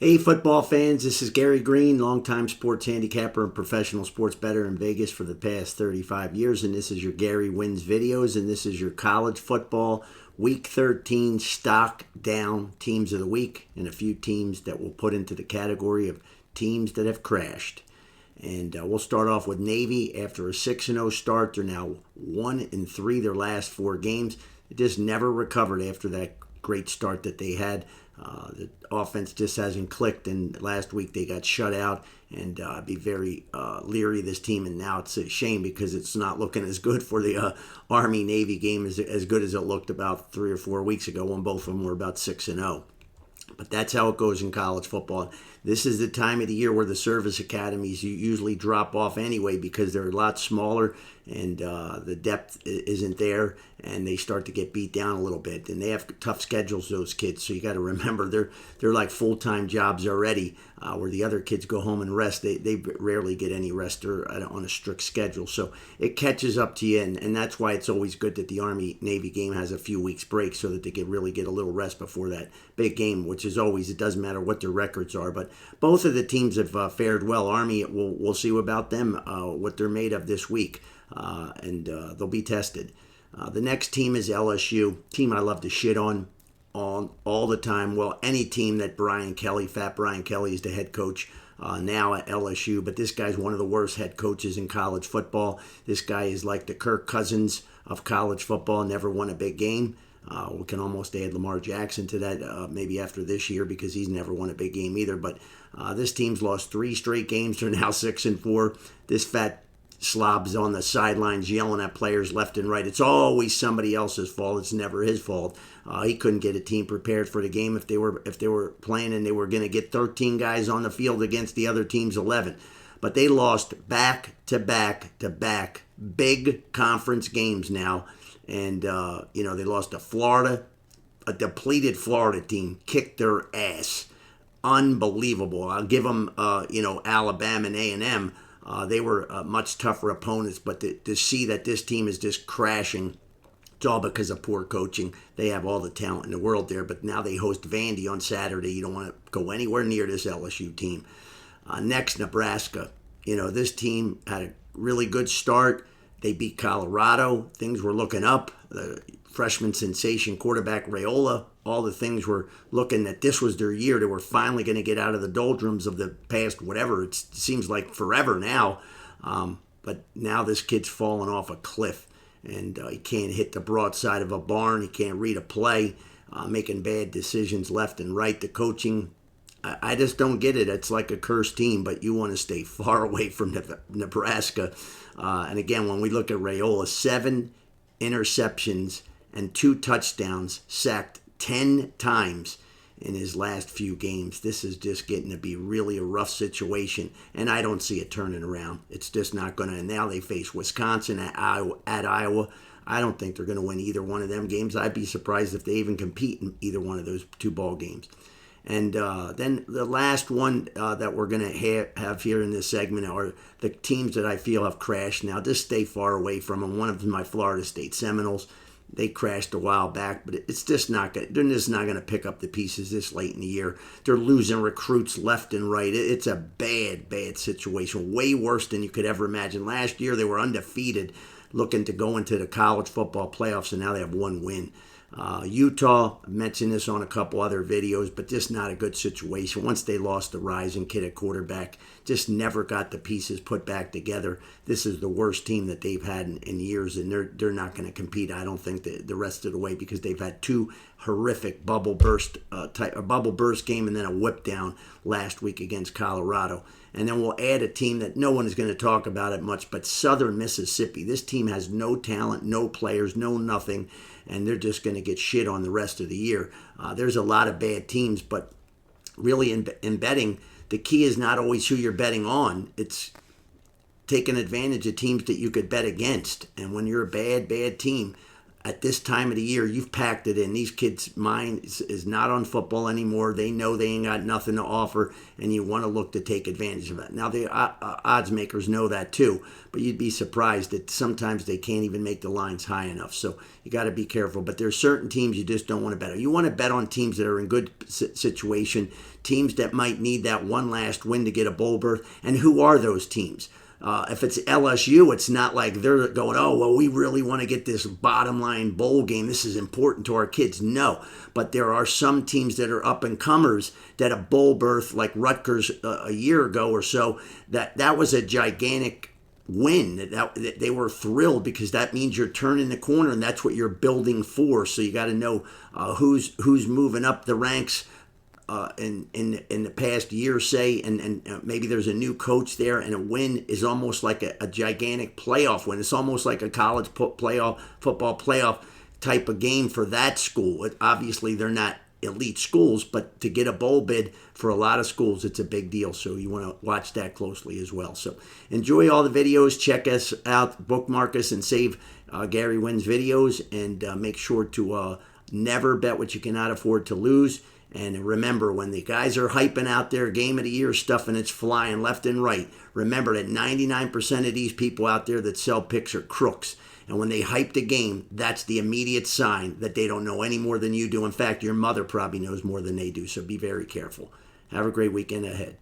Hey, football fans, this is Gary Greene, longtime sports handicapper and professional sports bettor in Vegas for the past 35 years. And this is your Gary Wins videos, and this is your college football Week 13 stock down teams of the week, and a few teams that we'll put into the category of teams that have crashed. And we'll start off with Navy. After a 6-0 start, they're now 1-3 their last 4 games. They just never recovered after that great start that they had. The offense just hasn't clicked, and last week they got shut out. And I'd be very leery of this team, and now it's a shame because it's not looking as good for the Army-Navy game as good as it looked about 3 or 4 weeks ago when both of them were about 6-0. But that's how it goes in college football. This is the time of the year where the service academies usually drop off anyway because they're a lot smaller and the depth isn't there, and they start to get beat down a little bit. And they have tough schedules, those kids. So you got to remember they're like full-time jobs already, where the other kids go home and rest. They rarely get any rest or on a strict schedule. So it catches up to you, and that's why it's always good that the Army-Navy game has a few weeks break so that they can really get a little rest before that big game, which is always, it doesn't matter what their records are. But both of the teams have fared well. Army, we'll see about them, what they're made of this week, and they'll be tested. The next team is LSU, team I love to shit on all the time. Well, any team that Fat Brian Kelly is the head coach now at LSU, but this guy's one of the worst head coaches in college football. This guy is like the Kirk Cousins of college football, never won a big game. We can almost add Lamar Jackson to that maybe after this year because he's never won a big game either. But this team's lost 3 straight games. They're now 6-4. This fat slob's on the sidelines yelling at players left and right. It's always somebody else's fault. It's never his fault. He couldn't get a team prepared for the game if they were playing and they were going to get 13 guys on the field against the other team's 11. But they lost back to back big conference games now. And, they lost to Florida. A depleted Florida team kicked their ass. Unbelievable. I'll give them, Alabama and A&M. They were much tougher opponents. But to see that this team is just crashing, it's all because of poor coaching. They have all the talent in the world there. But now they host Vandy on Saturday. You don't want to go anywhere near this LSU team. Next, Nebraska. This team had a really good start. They beat Colorado. Things were looking up. The freshman sensation quarterback Rayola, all the things were looking that this was their year. They were finally going to get out of the doldrums of the past, whatever. It seems like forever now. But now this kid's fallen off a cliff. And he can't hit the broadside of a barn. He can't read a play, making bad decisions left and right. The coaching, I just don't get it. It's like a cursed team, but you want to stay far away from Nebraska. And again, when we look at Rayola, 7 interceptions and 2 touchdowns, sacked 10 times in his last few games. This is just getting to be really a rough situation, and I don't see it turning around. It's just not going to. And now they face Wisconsin at Iowa. I don't think they're going to win either one of them games. I'd be surprised if they even compete in either one of those 2 ball games. And then the last one that we're going to have here in this segment are the teams that I feel have crashed. Now, just stay far away from them. One of them, my Florida State Seminoles. They crashed a while back, but it's just not going. They're just not going to pick up the pieces this late in the year. They're losing recruits left and right. It's a bad situation. Way worse than you could ever imagine. Last year they were undefeated, looking to go into the college football playoffs, and now they have 1 win. Utah, I mentioned this on a couple other videos, but just not a good situation. Once they lost the rising kid at quarterback, just never got the pieces put back together. This is the worst team that they've had in years, and they're not going to compete, I don't think, the rest of the way because they've had 2 horrific bubble burst game and then a whip down last week against Colorado. And then we'll add a team that no one is going to talk about it much, but Southern Mississippi. This team has no talent, no players, no nothing, and they're just going to get shit on the rest of the year. There's a lot of bad teams, but really in betting, the key is not always who you're betting on. It's taking advantage of teams that you could bet against. And when you're a bad team, at this time of the year, you've packed it in. These kids' mind is not on football anymore. They know they ain't got nothing to offer, and you want to look to take advantage of it. Now, the odds makers know that too, but you'd be surprised that sometimes they can't even make the lines high enough. So you got to be careful. But there's certain teams you just don't want to bet on. You want to bet on teams that are in good situation, teams that might need that one last win to get a bowl berth. And who are those teams? If it's LSU, it's not like they're going, oh, well, we really want to get this bottom line bowl game. This is important to our kids. No, but there are some teams that are up and comers that a bowl berth like Rutgers a year ago or so, that was a gigantic win. That they were thrilled because that means you're turning the corner and that's what you're building for. So you got to know who's moving up the ranks. In the past year, say, and maybe there's a new coach there, and a win is almost like a gigantic playoff win. It's almost like a college football playoff type of game for that school. Obviously, they're not elite schools, but to get a bowl bid for a lot of schools, it's a big deal. So you want to watch that closely as well. So enjoy all the videos. Check us out, bookmark us, and save Gary Wynn's videos. And make sure to never bet what you cannot afford to lose. And remember, when the guys are hyping out their game of the year stuff and it's flying left and right, remember that 99% of these people out there that sell picks are crooks. And when they hype the game, that's the immediate sign that they don't know any more than you do. In fact, your mother probably knows more than they do. So be very careful. Have a great weekend ahead.